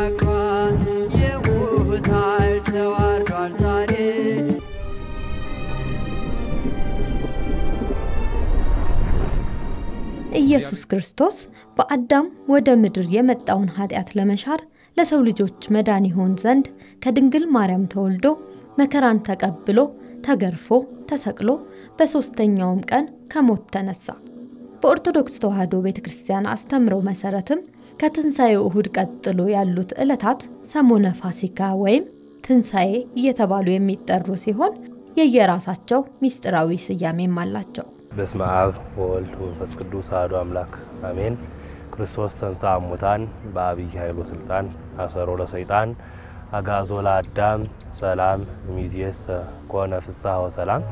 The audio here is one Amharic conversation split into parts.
ረክቷል የሞት ኃይል ተዋርዷል ዛሬ ኢየሱስ ክርስቶስ በአዳም ወደ ምድር የመጣውን ኃጢአት ለመሻር ለሰው ልጆች መዳን ይሆን ዘንድ ከድንግል ማርያም ተወልዶ መከራን ተቀብሎ ተገርፎ ተሰቅሎ በሶስተኛውም ቀን ከሞት ተነሳ። በኦርቶዶክስ ተዋሕዶ ቤተክርስቲያን አስተምሮ መሰረትም ከትንሳኤው እሁድ ቀጥሎ ያሉት ዕለታት ሰሞነ ፋሲካ ወይም ትንሳኤ እየተባሉ የሚጠሩ ሲሆን የየራሳቸው ሚስጥራዊ ስያሜም አላቸው። በስመ አብ ወወልድ ወመንፈስ ቅዱስ አሐዱ አምላክ አሜን። ክርስቶስ ተንሥአ እሙታን በአብይ ኃይል ወሥልጣን አሰሮ ለሰይጣን አግዓዞ ለአዳም ሰላም እምይእዜሰ ኮነ ፍስሐ ወሰላም።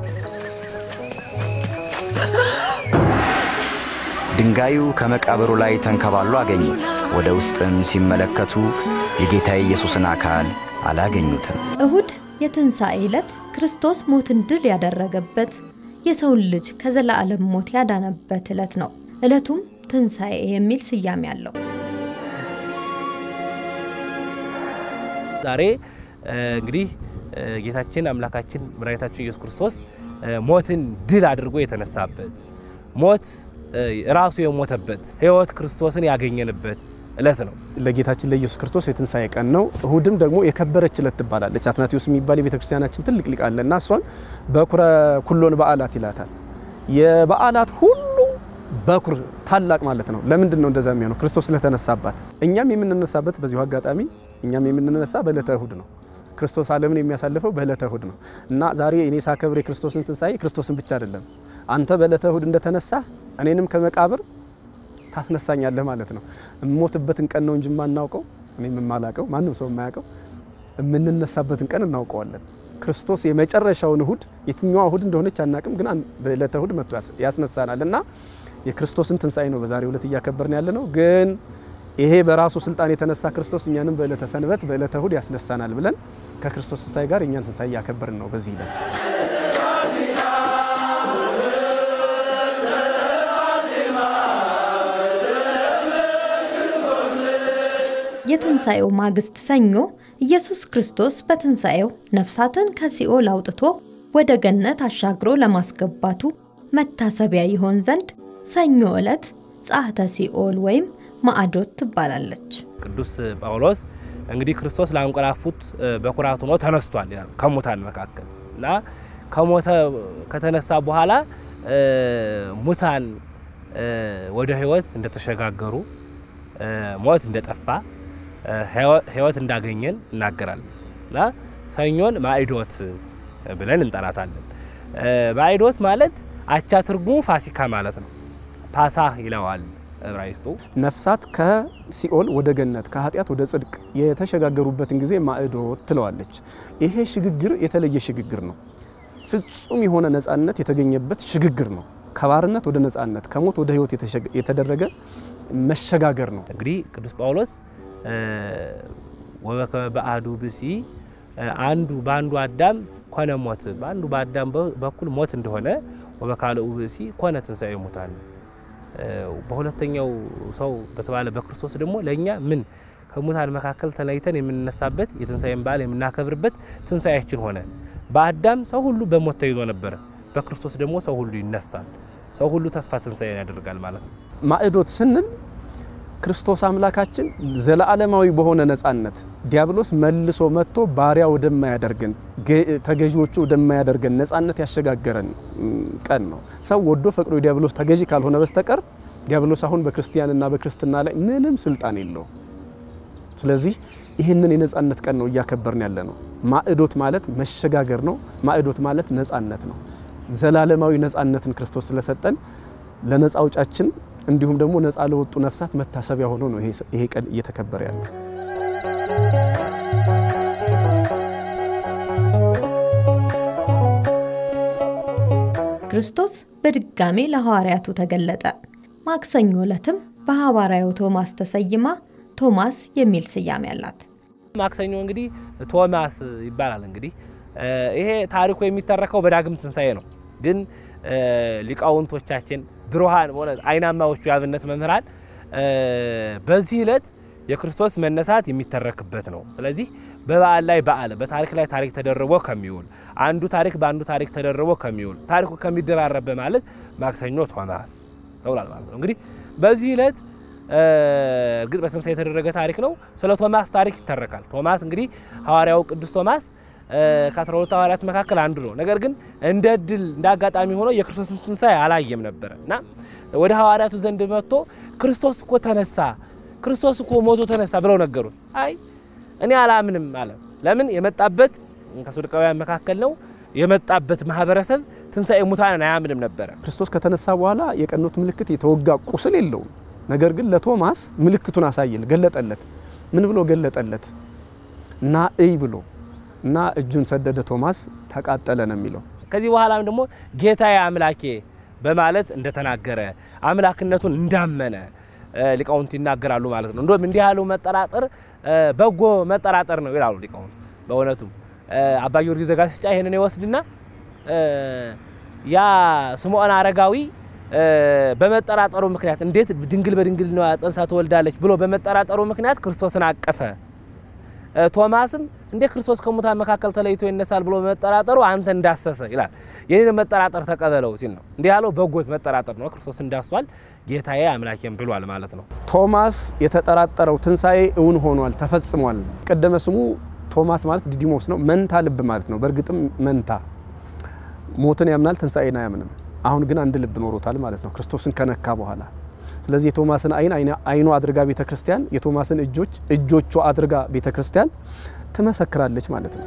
ድንጋዩ ከመቃብሩ ላይ ተንከባሎ አገኙት። ወደ ውስጥም ሲመለከቱ የጌታ ኢየሱስን አካል አላገኙትም። እሁድ የትንሳኤ ዕለት ክርስቶስ ሞትን ድል ያደረገበት የሰውን ልጅ ከዘላለም ሞት ያዳነበት ዕለት ነው። ዕለቱም ትንሳኤ የሚል ስያሜ አለው። ዛሬ እንግዲህ ጌታችን አምላካችን መድኃኒታችን ኢየሱስ ክርስቶስ ሞትን ድል አድርጎ የተነሳበት ሞት ራሱ የሞተበት ሕይወት ክርስቶስን ያገኘንበት ዕለት ነው። ለጌታችን ለኢየሱስ ክርስቶስ የትንሳኤ ቀን ነው። እሁድም ደግሞ የከበረች ዕለት ትባላለች። አትናቴዎስ የሚባል የቤተክርስቲያናችን ትልቅ ሊቅ አለና እሷን በኩረ ኩሎን በዓላት ይላታል። የበዓላት ሁሉ በኩር ታላቅ ማለት ነው። ለምንድን ነው እንደዛ የሚሆነው? ክርስቶስ ስለተነሳባት። እኛም የምንነሳበት በዚሁ አጋጣሚ እኛም የምንነሳ በዕለተ እሁድ ነው። ክርስቶስ ዓለምን የሚያሳልፈው በዕለተ እሁድ ነው እና ዛሬ እኔ ሳከብር የክርስቶስን ትንሳኤ ክርስቶስን ብቻ አይደለም አንተ በዕለተ እሁድ እንደተነሳ እኔንም ከመቃብር ታስነሳኛለህ ማለት ነው። እሞትበትን ቀን ነው እንጂ ማናውቀው እኔም ማላቀው ማንንም ሰው የማያውቀው የምንነሳበትን ቀን እናውቀዋለን። ክርስቶስ የመጨረሻውን እሁድ የትኛው እሁድ እንደሆነች አናቅም፣ ግን በዕለተ እሁድ መጥቶ ያስነሳናልና የክርስቶስን ትንሳኤ ነው በዛሬው ዕለት እያከበርን ያለነው። ግን ይሄ በራሱ ስልጣን የተነሳ ክርስቶስ እኛንም በዕለተ ሰንበት በዕለተ እሁድ ያስነሳናል ብለን ከክርስቶስ ትንሳኤ ጋር እኛን ትንሳኤ እያከበርን ነው በዚህ ዕለት። የትንሳኤው ማግስት ሰኞ ኢየሱስ ክርስቶስ በትንሳኤው ነፍሳትን ከሲኦል አውጥቶ ወደ ገነት አሻግሮ ለማስገባቱ መታሰቢያ ይሆን ዘንድ ሰኞ ዕለት ጻሕተ ሲኦል ወይም ማዕዶት ትባላለች። ቅዱስ ጳውሎስ እንግዲህ ክርስቶስ ላንቀላፉት በኩራት ሆኖ ተነስቷል ይላል ከሙታን መካከል እና ከሞተ ከተነሳ በኋላ ሙታን ወደ ሕይወት እንደተሸጋገሩ ሞት እንደጠፋ ሕይወት እንዳገኘን እናገራለን እና ሰኞን ማዕዶት ብለን እንጠራታለን። ማዕዶት ማለት አቻ ትርጉሙ ፋሲካ ማለት ነው። ፓሳህ ይለዋል ዕብራይስጡ። ነፍሳት ከሲኦል ወደ ገነት ከኃጢአት ወደ ጽድቅ የተሸጋገሩበትን ጊዜ ማዕዶት ትለዋለች። ይሄ ሽግግር የተለየ ሽግግር ነው። ፍጹም የሆነ ነፃነት የተገኘበት ሽግግር ነው። ከባርነት ወደ ነፃነት ከሞት ወደ ሕይወት የተደረገ መሸጋገር ነው። እንግዲህ ቅዱስ ጳውሎስ ወበከመ በአሐዱ ብእሲ አንዱ ባንዱ አዳም ኮነ ሞት ባንዱ በአዳም በኩል ሞት እንደሆነ ወበካልኡ ብእሲ ኮነ ትንሣኤ ሙታን በሁለተኛው ሰው በተባለ በክርስቶስ ደግሞ ለኛ ምን ከሙታን መካከል ተለይተን የምንነሳበት የትንሣኤን በዓል የምናከብርበት ትንሣኤያችን ሆነ። በአዳም ሰው ሁሉ በሞት ተይዞ ነበር፣ በክርስቶስ ደግሞ ሰው ሁሉ ይነሳል። ሰው ሁሉ ተስፋ ትንሣኤ ያደርጋል ማለት ነው። ማዕዶት ስንል ክርስቶስ አምላካችን ዘላለማዊ በሆነ ነፃነት ዲያብሎስ መልሶ መጥቶ ባሪያ ወደማያደርገን ተገዢዎቹ ወደማያደርገን ነፃነት ያሸጋገረን ቀን ነው። ሰው ወዶ ፈቅዶ ዲያብሎስ ተገዢ ካልሆነ በስተቀር ዲያብሎስ አሁን በክርስቲያንና በክርስትና ላይ ምንም ስልጣን የለውም። ስለዚህ ይሄንን የነፃነት ቀን ነው እያከበርን ያለነው። ማዕዶት ማለት መሸጋገር ነው። ማዕዶት ማለት ነፃነት ነው። ዘላለማዊ ነፃነትን ክርስቶስ ስለሰጠን ለነፃ አውጫችን እንዲሁም ደግሞ ነፃ ለወጡ ነፍሳት መታሰቢያ ሆኖ ነው ይሄ ቀን እየተከበረ ያለው። ክርስቶስ በድጋሜ ለሐዋርያቱ ተገለጠ። ማክሰኞ ዕለትም በሐዋርያው ቶማስ ተሰይማ ቶማስ የሚል ስያሜ አላት። ማክሰኞ እንግዲህ ቶማስ ይባላል። እንግዲህ ይሄ ታሪኩ የሚተረከው በዳግም ትንሣኤ ነው። ግን ሊቃውንቶቻችን ብሩሃን ሆነ አይናማዎቹ ያብነት መምህራን በዚህ ዕለት የክርስቶስ መነሳት የሚተረክበት ነው። ስለዚህ በበዓል ላይ በዓል በታሪክ ላይ ታሪክ ተደርቦ ከሚውል አንዱ ታሪክ በአንዱ ታሪክ ተደርቦ ከሚውል ታሪኩ ከሚደራረብ ማለት ማክሰኞ ቶማስ ተውላል ማለት ነው። እንግዲህ በዚህ ዕለት እርግጥ በትንሳኤ የተደረገ ታሪክ ነው። ስለ ቶማስ ታሪክ ይተረካል። ቶማስ እንግዲህ ሐዋርያው ቅዱስ ቶማስ ከ12 ሐዋርያት መካከል አንዱ ነው። ነገር ግን እንደ ድል እንዳጋጣሚ ሆኖ የክርስቶስን ትንሳኤ አላየም ነበርና ወደ ሐዋርያቱ ዘንድ መጥቶ ክርስቶስ እኮ ተነሳ፣ ክርስቶስ እኮ ሞቶ ተነሳ ብለው ነገሩት። አይ እኔ አላምንም አለ። ለምን? የመጣበት ከሰዱቃውያን መካከል ነው። የመጣበት ማህበረሰብ ትንሳኤ ሙታንን አያምንም ነበር። ክርስቶስ ከተነሳ በኋላ የቀኑት ምልክት የተወጋ ቁስል የለውም። ነገር ግን ለቶማስ ምልክቱን አሳየል ገለጠለት። ምን ብሎ ገለጠለት? እና እይ ብሎ እና እጁን ሰደደ። ቶማስ ተቃጠለ ነው የሚለው። ከዚህ በኋላም ደግሞ ጌታዬ አምላኬ በማለት እንደተናገረ አምላክነቱን እንዳመነ ሊቃውንት ይናገራሉ ማለት ነው። እንደውም እንዲህ ያለው መጠራጠር በጎ መጠራጠር ነው ይላሉ ሊቃውንት። በእውነቱ አባ ጊዮርጊስ ዘጋስጫ ይሄንን ይወስድና ያ ስምዖን አረጋዊ በመጠራጠሩ ምክንያት እንዴት ድንግል በድንግል ነው ጸንሳ ተወልዳለች ብሎ በመጠራጠሩ ምክንያት ክርስቶስን አቀፈ። ቶማስም እንደ ክርስቶስ ከሙታን መካከል ተለይቶ ይነሳል ብሎ በመጠራጠሩ አንተ እንዳሰሰ ይላል። የኔን መጠራጠር ተቀበለው ሲል ነው። እንዲህ ያለው በጎት መጠራጠር ነው። ክርስቶስ እንዳስቷል ጌታዬ አምላኬም ብሏል ማለት ነው። ቶማስ የተጠራጠረው ትንሳኤ እውን ሆኗል፣ ተፈጽሟል። ቀደመ ስሙ ቶማስ ማለት ዲዲሞስ ነው፣ መንታ ልብ ማለት ነው። በእርግጥም መንታ ሞትን ያምናል፣ ትንሳኤን አያምንም። አሁን ግን አንድ ልብ ኖሮታል ማለት ነው ክርስቶስን ከነካ በኋላ። ስለዚህ የቶማስን አይኑ አድርጋ ቤተክርስቲያን የቶማስን እጆቹ አድርጋ ቤተክርስቲያን ትመሰክራለች ማለት ነው።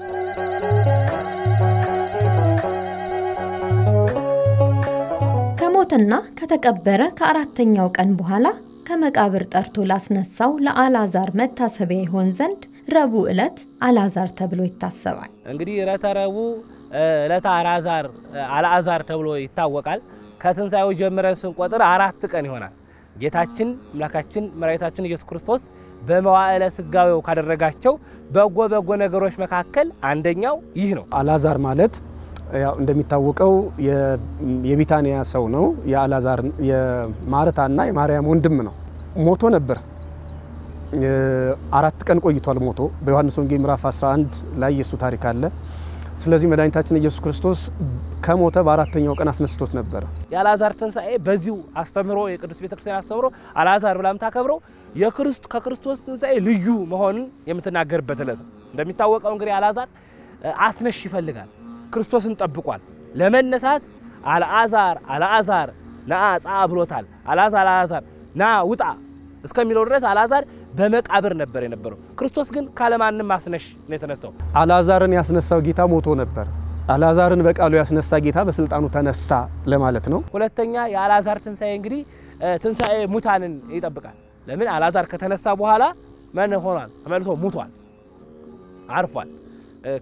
ከሞትና ከተቀበረ ከአራተኛው ቀን በኋላ ከመቃብር ጠርቶ ላስነሳው ለአልዓዛር መታሰቢያ ይሆን ዘንድ ረቡዕ ዕለት አልዓዛር ተብሎ ይታሰባል። እንግዲህ ረቡዕ ዕለት አልዓዛር ተብሎ ይታወቃል። ከትንሳኤው ጀምረን ስንቆጥር 4 ቀን ይሆናል። ጌታችን አምላካችን መድኃኒታችን ኢየሱስ ክርስቶስ በመዋዕለ ሥጋዌው ካደረጋቸው በጎ ነገሮች መካከል አንደኛው ይህ ነው። አልዓዛር ማለት ያው እንደሚታወቀው የቢታንያ ሰው ነው። የአልዓዛር የማርታና የማርያም ወንድም ነው። ሞቶ ነበር። 4 ቀን ቆይቷል ሞቶ። በዮሐንስ ወንጌል ምዕራፍ 11 ላይ የሱ ታሪክ አለ። ስለዚህ መድኃኒታችን ኢየሱስ ክርስቶስ ከሞተ በአራተኛው ቀን አስነስቶት ነበር። የአልዓዛር ትንሳኤ በዚሁ አስተምሮ የቅዱስ ቤተክርስቲያን አስተምሮ አልዓዛር ብላም ታከብረው ከክርስቶስ ትንሳኤ ልዩ መሆኑን የምትናገርበት ዕለት ነው። እንደሚታወቀው እንግዲህ አልዓዛር አስነሽ ይፈልጋል። ክርስቶስን ጠብቋል። ለመነሳት አልዓዛር ና ጻ ብሎታል። አልዓዛር ና ውጣ እስከሚለው ድረስ አልዓዛር በመቃብር ነበር የነበረው። ክርስቶስ ግን ካለማንም ማስነሽ ነው የተነሳው። አልዓዛርን ያስነሳው ጌታ ሞቶ ነበር። አልዓዛርን በቃሉ ያስነሳ ጌታ በስልጣኑ ተነሳ ለማለት ነው። ሁለተኛ የአልዓዛር ትንሳኤ እንግዲህ ትንሳኤ ሙታንን ይጠብቃል። ለምን? አልዓዛር ከተነሳ በኋላ ማን ሆኗል? ተመልሶ ሙቷል፣ አርፏል።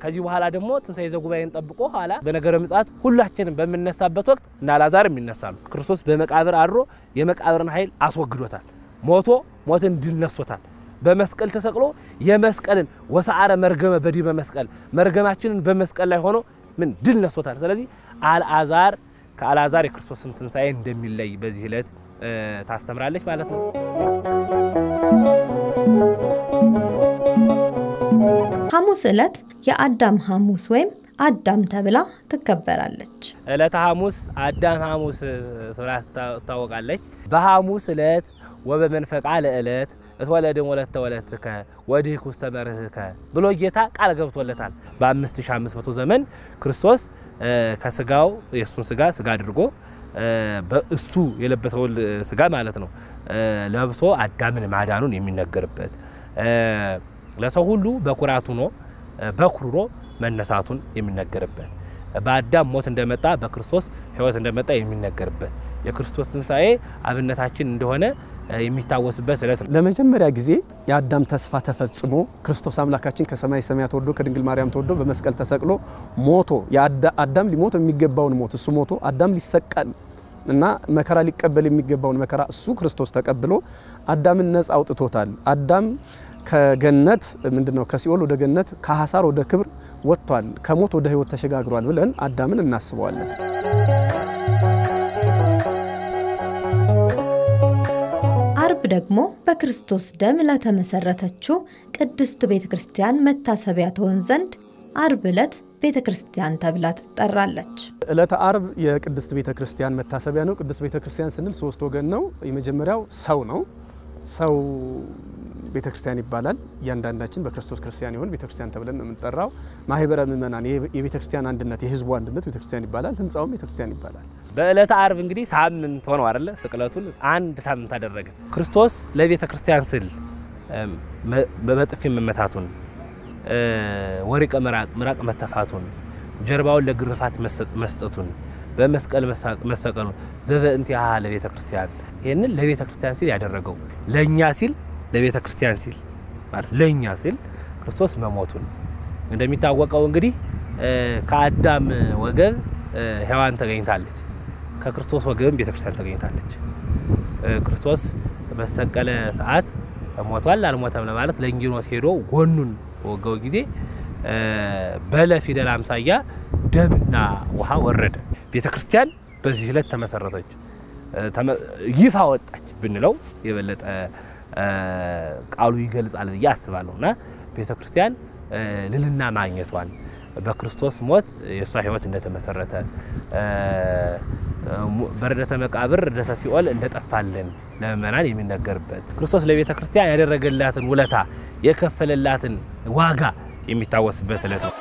ከዚህ በኋላ ደግሞ ትንሳኤ ዘጉባኤን ጠብቆ ኋላ በነገረ ምጽአት ሁላችንም በመነሳበት ወቅት እና አልዓዛርም ይነሳሉ። ክርስቶስ በመቃብር አድሮ የመቃብርን ኃይል አስወግዶታል። ሞትን ድል ነስቶታል። በመስቀል ተሰቅሎ የመስቀልን ወሰዓረ መርገመ በዲበ መስቀል መርገማችንን በመስቀል ላይ ሆኖ ምን ድል ነስቶታል። ስለዚህ ከአልዓዛር የክርስቶስን ትንሳኤ እንደሚለይ በዚህ ዕለት ታስተምራለች ማለት ነው። ሐሙስ ዕለት የአዳም ሐሙስ ወይም አዳም ተብላ ትከበራለች። ዕለተ ሐሙስ አዳም ሐሙስ ተብላ ትታወቃለች። በሐሙስ ዕለት ወበመንፈቃ ለዕለት እትወለድም ወለተወለትከ ወዲህ ውስተ መርህከ ብሎ ጌታ ቃል ገብቶለታል። በ5500 ዘመን ክርስቶስ ከስጋው የሱን ስጋ አድርጎ በእሱ የለበሰው ስጋ ማለት ነው ለብሶ አዳምን ማዳኑን የሚነገርበት ለሰው ሁሉ በኩራቱ ነው በኩሩ መነሳቱን የሚነገርበት በአዳም ሞት እንደመጣ በክርስቶስ ሕይወት እንደመጣ የሚነገርበት የክርስቶስ ትንሳኤ አብነታችን እንደሆነ የሚታወስበት ዕለት ነው። ለመጀመሪያ ጊዜ የአዳም ተስፋ ተፈጽሞ ክርስቶስ አምላካችን ከሰማይ ሰማያት ወርዶ ከድንግል ማርያም ተወልዶ በመስቀል ተሰቅሎ ሞቶ አዳም ሊሞት የሚገባውን ሞት እሱ ሞቶ አዳም ሊሰቀል እና መከራ ሊቀበል የሚገባውን መከራ እሱ ክርስቶስ ተቀብሎ አዳምን ነፃ አውጥቶታል። አዳም ከገነት ምንድነው ከሲኦል ወደ ገነት ከሐሳር ወደ ክብር ወጥቷል። ከሞት ወደ ሕይወት ተሸጋግሯል ብለን አዳምን አርብ ደግሞ በክርስቶስ ደም ለተመሰረተችው ቅድስት ቤተክርስቲያን መታሰቢያ ትሆን ዘንድ አርብ ዕለት ቤተክርስቲያን ተብላ ትጠራለች። ዕለተ አርብ የቅድስት ቤተክርስቲያን መታሰቢያ ነው። ቅድስት ቤተክርስቲያን ስንል ሶስት ወገን ነው። የመጀመሪያው ሰው ነው። ሰው ቤተክርስቲያን ይባላል። እያንዳንዳችን በክርስቶስ ክርስቲያን ይሆን ቤተክርስቲያን ተብለን ነው የምንጠራው። ማህበረ ምእመናን የቤተክርስቲያን አንድነት የህዝቡ አንድነት ቤተክርስቲያን ይባላል። ህንጻውም ቤተክርስቲያን ይባላል። በዕለተ አርብ እንግዲህ ሳምንት ሆነው አይደለ ስቅለቱን አንድ ሳምንት አደረገ። ክርስቶስ ለቤተክርስቲያን ስል በጥፊ መመታቱን ወሪቀ ምራቅ መተፋቱን ጀርባውን ለግርፋት መስጠቱን በመስቀል መሰቀሉን ዘበእንቲሃ ለቤተክርስቲያን ይሄንን ለቤተክርስቲያን ሲል ያደረገው ለኛ ሲል ለቤተክርስቲያን ሲል ማለት ለኛ ሲል ክርስቶስ መሞቱን እንደሚታወቀው እንግዲህ ከአዳም ወገብ ሔዋን ተገኝታለች ከክርስቶስ ወገብ ቤተክርስቲያን ተገኝታለች ክርስቶስ በሰቀለ ሰዓት ሞቷል አልሞተም ለማለት ለእንጊኖስ ሄዶ ጎኑን ወገው ጊዜ በለ ፊደል አምሳያ ደምና ውሃ ወረደ ቤተክርስቲያን በዚህ ዕለት ተመሰረተች ይፋ ወጣች ብንለው የበለጠ ቃሉ ይገልጻል ያስባለውና ቤተክርስቲያን ልልና ማግኘቷን በክርስቶስ ሞት የሷ ህይወት እንደተመሰረተ በረደተ መቃብር ረደተ ሲኦል እንደጠፋልን ለመናን የሚነገርበት ክርስቶስ ለቤተክርስቲያን ያደረገላትን ውለታ የከፈለላትን ዋጋ የሚታወስበት ዕለት ነው።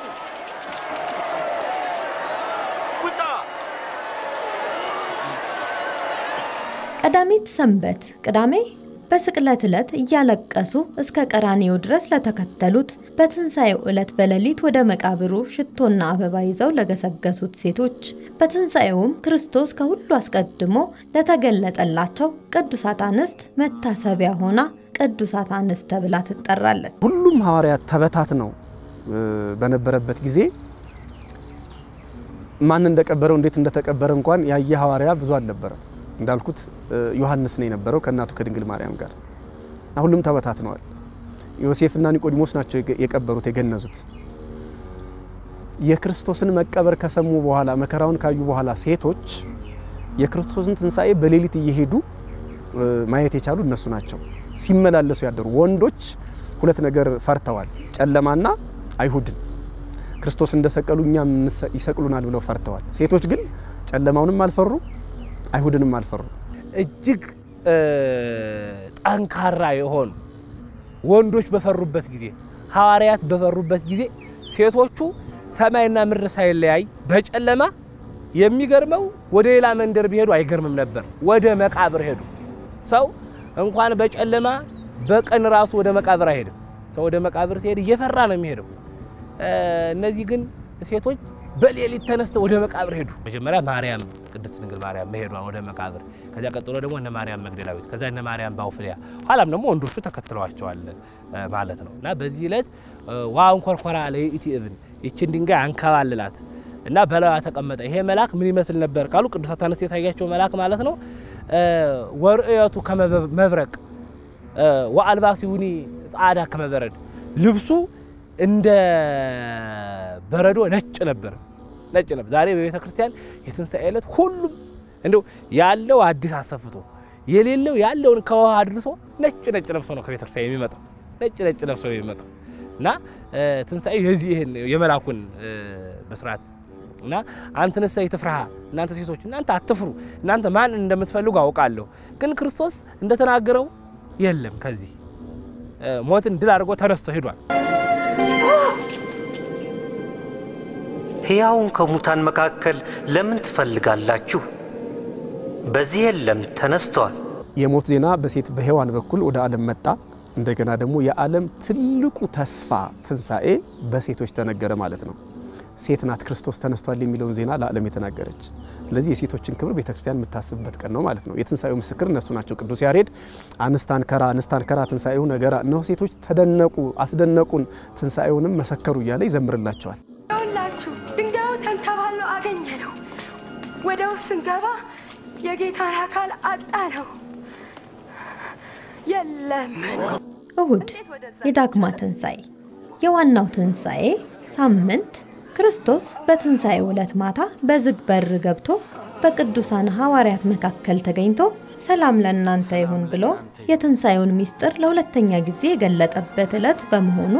ቀዳሚት ሰንበት ቅዳሜ በስቅለት ዕለት እያለቀሱ እስከ ቀራንዮ ድረስ ለተከተሉት በትንሳኤው ዕለት በሌሊት ወደ መቃብሩ ሽቶና አበባ ይዘው ለገሰገሱት ሴቶች በትንሳኤውም ክርስቶስ ከሁሉ አስቀድሞ ለተገለጠላቸው ቅዱሳት አንስት መታሰቢያ ሆና ቅዱሳት አንስት ተብላ ትጠራለች። ሁሉም ሐዋርያት ተበታትነው በነበረበት ጊዜ ማን እንደቀበረው እንዴት እንደተቀበረ እንኳን ያየ ሐዋርያ ብዙ አልነበረም። እንዳልኩት ዮሐንስ ነው የነበረው ከናቱ ከድንግል ማርያም ጋር ሁሉም ተበታትነዋል። ዮሴፍና ኒቆዲሞስ ናቸው የቀበሩት የገነዙት። የክርስቶስን መቀበር ከሰሙ በኋላ መከራውን ካዩ በኋላ ሴቶች የክርስቶስን ትንሳኤ በሌሊት እየሄዱ ማየት የቻሉ እነሱ ናቸው ሲመላለሱ ያደሩ። ወንዶች ሁለት ነገር ፈርተዋል ጨለማና አይሁድን ክርስቶስ እንደሰቀሉ እኛም ይሰቅሉናል ብለው ፈርተዋል። ሴቶች ግን ጨለማውንም አልፈሩ አይሁድንም አልፈሩ። እጅግ ጠንካራ የሆኑ ወንዶች በፈሩበት ጊዜ ሐዋርያት በፈሩበት ጊዜ ሴቶቹ ሰማይና ምድር ሳይለያይ በጨለማ የሚገርመው ወደ ሌላ መንደር ቢሄዱ አይገርምም ነበር ወደ መቃብር ሄዱ። ሰው እንኳን በጨለማ በቀን ራሱ ወደ መቃብር አይሄድም። ሰው ወደ መቃብር ሲሄድ እየፈራ ነው የሚሄደው። እነዚህ ግን ሴቶች በሌሊት ተነስተው ወደ መቃብር ሄዱ። መጀመሪያ ማርያም ቅድስት ድንግል ማርያም መሄዷን ወደ መቃብር ከዚያ ቀጥሎ ደግሞ እነ ማርያም መግደላዊት ከዛ እነ ማርያም ባውፍሊያ ኋላም ደግሞ ወንዶቹ ተከትለዋቸዋል ማለት ነው። እና በዚህ ዕለት ዋውን ኮርኮራ ለይእቲ እብን ይችን ድንጋይ አንከባልላት እና በላዋ ተቀመጠ። ይሄ መልአክ ምን ይመስል ነበር ካሉ ቅዱሳት አንስት የታያቸው መልአክ ማለት ነው። ወርእየቱ ከመብረቅ ወአልባሲውኒ ጻዳ ከመበረድ ልብሱ እንደ በረዶ ነጭ ነበር። ዛሬ በቤተክርስቲያን የትንሳኤ ዕለት ሁሉም እንደው ያለው አዲስ አሰፍቶ የሌለው ያለውን ከውሃ አድርሶ ነጭ ለብሶ ነው ከቤተክርስቲያን የሚመጣው። ነጭ ለብሶ የሚመጣው እና ትንሳኤ የዚህን የመላኩን በስርዓት እና አንተነሳ ይተፍራሃ እናንተ ሴቶች እናንተ አትፍሩ እናንተ ማን እንደምትፈልጉ አውቃለሁ። ግን ክርስቶስ እንደተናገረው የለም ከዚህ ሞትን ድል አድርጎ ተነስቶ ሄዷል። ሕያውን ከሙታን መካከል ለምን ትፈልጋላችሁ? በዚህ የለም ተነስቷል። የሞት ዜና በሴት በሔዋን በኩል ወደ ዓለም መጣ። እንደገና ደግሞ የዓለም ትልቁ ተስፋ ትንሳኤ በሴቶች ተነገረ ማለት ነው። ሴት ናት ክርስቶስ ተነስቷል የሚለውን ዜና ለዓለም የተናገረች። ስለዚህ የሴቶችን ክብር ቤተክርስቲያን የምታስብበት ቀን ነው ማለት ነው። የትንሳኤው ምስክር እነሱ ናቸው። ቅዱስ ያሬድ አንስታን ከራ ትንሳኤው ነገራ ነው ሴቶች ተደነቁ አስደነቁን ትንሳኤውንም መሰከሩ እያለ ይዘምርላቸዋል። ሁላችሁ ድንጋዩ ተንከባሎ አገኘነው ወደ ውስጥ ስንገባ የጌታን አካል አጣነው የለም። እሁድ የዳግማ ትንሳኤ የዋናው ትንሳኤ ሳምንት ክርስቶስ በትንሳኤው ዕለት ማታ በዝግ በር ገብቶ በቅዱሳን ሐዋርያት መካከል ተገኝቶ ሰላም ለእናንተ ይሁን ብሎ የትንሣኤውን ምስጢር ለሁለተኛ ጊዜ የገለጠበት ዕለት በመሆኑ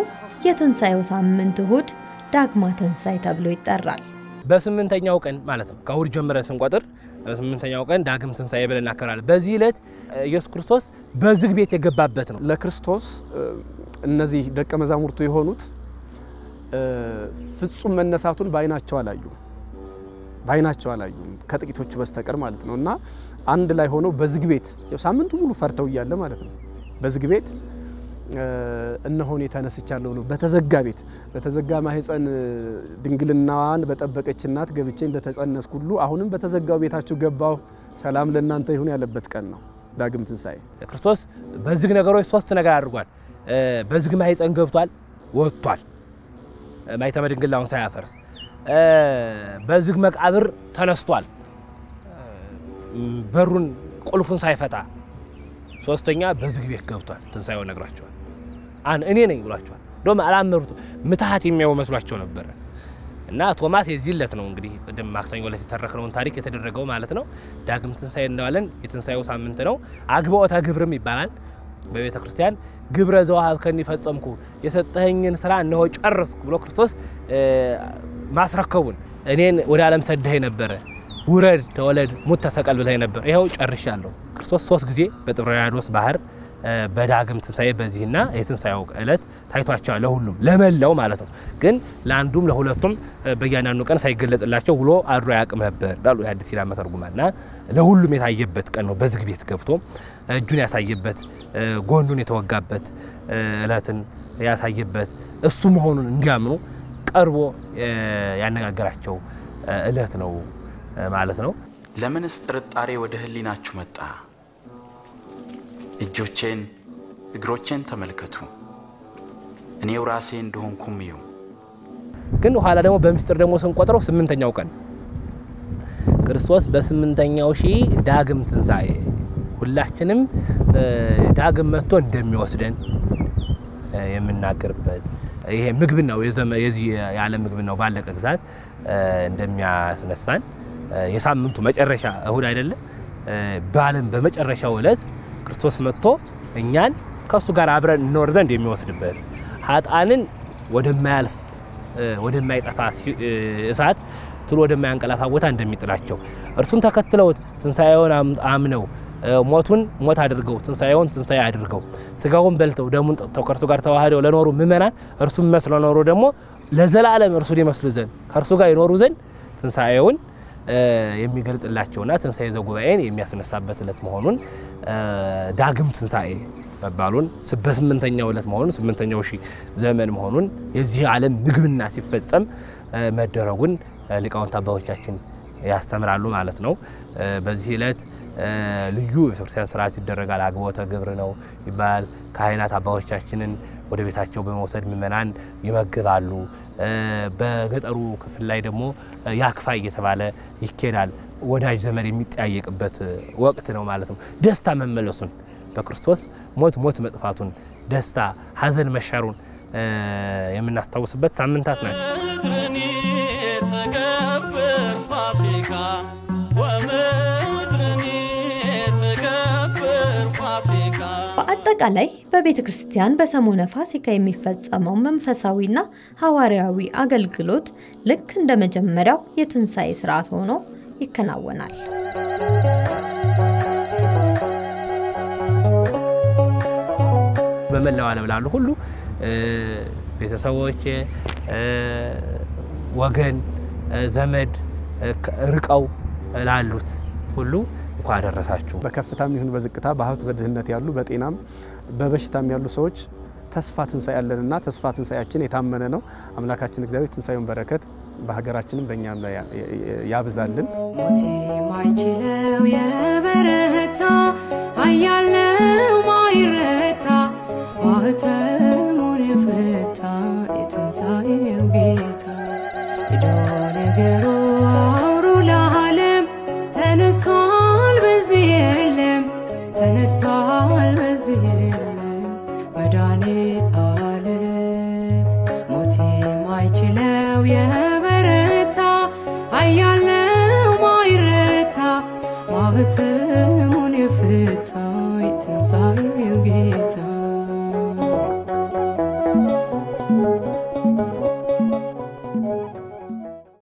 የትንሣኤው ሳምንት እሁድ ዳግማ ትንሣኤ ተብሎ ይጠራል። በስምንተኛው ቀን ማለት ነው ከእሁድ ጀምረን ስንቆጥር በስምንተኛው ቀን ዳግም ትንሣኤ ብለን እናከብራለን። በዚህ ዕለት ኢየሱስ ክርስቶስ በዝግ ቤት የገባበት ነው። ለክርስቶስ እነዚህ ደቀ መዛሙርቱ የሆኑት ፍጹም መነሳቱን ባይናቸው አላዩ ከጥቂቶች በስተቀር ማለት ነውና አንድ ላይ ሆነው በዝግ ቤት ሳምንቱ ሙሉ ፈርተው ይያለ ማለት ነው። በዝግ ቤት እነሆን የተነስቻለሁ ነው። በተዘጋ ቤት በተዘጋ ማህፀን ድንግልናዋን በጠበቀች እናት ገብቼ እንደተጸነስኩ ሁሉ አሁንም በተዘጋው ቤታችሁ ገባሁ ሰላም ለእናንተ ይሁን ያለበት ቀን ነው ዳግም ትንሣኤ። ክርስቶስ በዝግ ነገሮች ሶስት ነገር አድርጓል። በዝግ ማህፀን ገብቷል፣ ወጥቷል ማይተመ ድንግልናውን ሳያፈርስ። በዝግ መቃብር ተነስቷል፣ በሩን ቁልፉን ሳይፈታ። ሶስተኛ በዝግ ቤት ገብቷል። ትንሣኤው ነግራቸዋል። እኔ ነኝ ብሏቸዋል። ዶማ አላመሩት ምትሃት የሚያው መስሏቸው ነበር። እና ቶማስ የዚህለት ነው እንግዲህ ቅድም ማክሰኞ ዕለት የተረከነውን ታሪክ የተደረገው ማለት ነው። ዳግም ትንሣኤ እንደዋለን የትንሣኤው ሳምንት ነው። አግብኦተ ግብርም ይባላል በቤተ ክርስቲያን። ግብረ ዘወሀብከኒ ፈጸምኩ የሰጠኸኝን ስራ እነሆ ጨረስኩ ብሎ ክርስቶስ ማስረከቡን እኔን ወደ ዓለም ሰደኸኝ ነበር፣ ውረድ ተወለድ ሙት ተሰቀል ብለኸኝ ነበር፣ ይሄው ጨርሻለሁ። ክርስቶስ 3 ጊዜ በጥብርያዶስ ባህር በዳግም ትንሣኤ በዚህና የትንሣኤው ዕለት ታይቷቸዋል ለሁሉም ለመላው ማለት ነው። ግን ለአንዱም ለሁለቱም በእያንዳንዱ ቀን ሳይገለጽላቸው ውሎ አድሮ ያቅም ነበር ዳሉ የሐዲስ ኪዳን መተርጉማና ለሁሉም የታየበት ቀን ነው። በዝግ ቤት ገብቶ እጁን ያሳየበት ጎንዱን የተወጋበት ዕለትን ያሳየበት እሱ መሆኑን እንዲያምኑ ቀርቦ ያነጋገራቸው ዕለት ነው ማለት ነው። ለምንስ ጥርጣሬ ወደ ህሊናችሁ መጣ? እጆቼን እግሮቼን ተመልከቱ፣ እኔው ራሴ እንደሆንኩም እዩ። ግን ኋላ ደግሞ በሚስጥር ደግሞ ስንቆጥረው 8ኛው ቀን ክርስቶስ በ8ኛው ሺህ ዳግም ትንሣኤ ሁላችንም ዳግም መጥቶ እንደሚወስደን የምናገርበት ይሄ ምግብ ነው። የዚህ የዓለም ምግብ ነው ባለቀ ግዛት እንደሚያስነሳን የሳምንቱ መጨረሻ እሁድ አይደለ? በዓለም በመጨረሻው ዕለት ክርስቶስ መጥቶ እኛን ከሱ ጋር አብረን እንኖር ዘንድ የሚወስድበት ኃጥአንን ወደማያልፍ ወደማይጠፋ እሳት ትሎ ወደማያንቀላፋ ቦታ እንደሚጥላቸው እርሱን ተከትለውት ትንሣኤውን አምነው ሞቱን ሞት አድርገው ትንሣኤውን ትንሣኤ አድርገው ስጋውን በልተው ደሙን ጠጥተው ከእርሱ ጋር ተዋህደው ለኖሩ ምእመናን እርሱን መስለው ኖሩ ደግሞ ለዘላለም እርሱን ይመስሉ ዘንድ ከእርሱ ጋር ይኖሩ ዘንድ ትንሣኤውን የሚገልጽላቸውና ትንሣኤ ዘጉባኤን የሚያስነሳበት ዕለት መሆኑን ዳግም ትንሣኤ መባሉን በ8ኛው ዕለት መሆኑን 8ኛው ሺህ ዘመን መሆኑን የዚህ ዓለም ምግብና ሲፈጸም መደረጉን ሊቃውንት አባቶቻችን ያስተምራሉ ማለት ነው። በዚህ ዕለት ልዩ የቤተክርስቲያን ስርዓት ይደረጋል። አግብኦተ ግብር ነው ይባል። ካህናት አባቶቻችንን ወደ ቤታቸው በመውሰድ ምእመናን ይመግባሉ። በገጠሩ ክፍል ላይ ደግሞ ያክፋይ እየተባለ ይኬዳል። ወዳጅ ዘመድ የሚጠያየቅበት ወቅት ነው ማለት ነው። ደስታ መመለሱን በክርስቶስ ሞት መጥፋቱን ደስታ ሐዘን መሻሩን የምናስታውስበት ሳምንታት ናቸው። በአጠቃላይ በቤተ ክርስቲያን በሰሙነ ፋሲካ የሚፈጸመው መንፈሳዊና ሐዋርያዊ አገልግሎት ልክ እንደ መጀመሪያው የትንሣኤ ሥርዓት ሆኖ ይከናወናል። በመላው ዓለም ላሉ ሁሉ ቤተሰቦች፣ ወገን፣ ዘመድ ርቀው ላሉት ሁሉ እንኳን አደረሳችሁ። በከፍታም ይሁን በዝቅታ በሀብት በድህነት ያሉ በጤናም በበሽታም ያሉ ሰዎች ተስፋ ትንሣኤ ያለንና ተስፋ ትንሣኤያችን የታመነ ነው። አምላካችን እግዚአብሔር ትንሣኤውን በረከት በሀገራችንም በእኛም ላይ ያብዛልን። ሞት የማይችለው የበረታ ኃያል ነው ማይረታ ማኅተሙን የፈታ የትንሣኤው ጌታ ሄዶ ነገሩ አውሩ ለዓለም ተነስቷል በዚህ የለም ተነስቷል በዚህ የለም መድኃኔዓለም ሞት የማይችለው የበረታ ኃያል ነው ማይረታ ማኅተሙ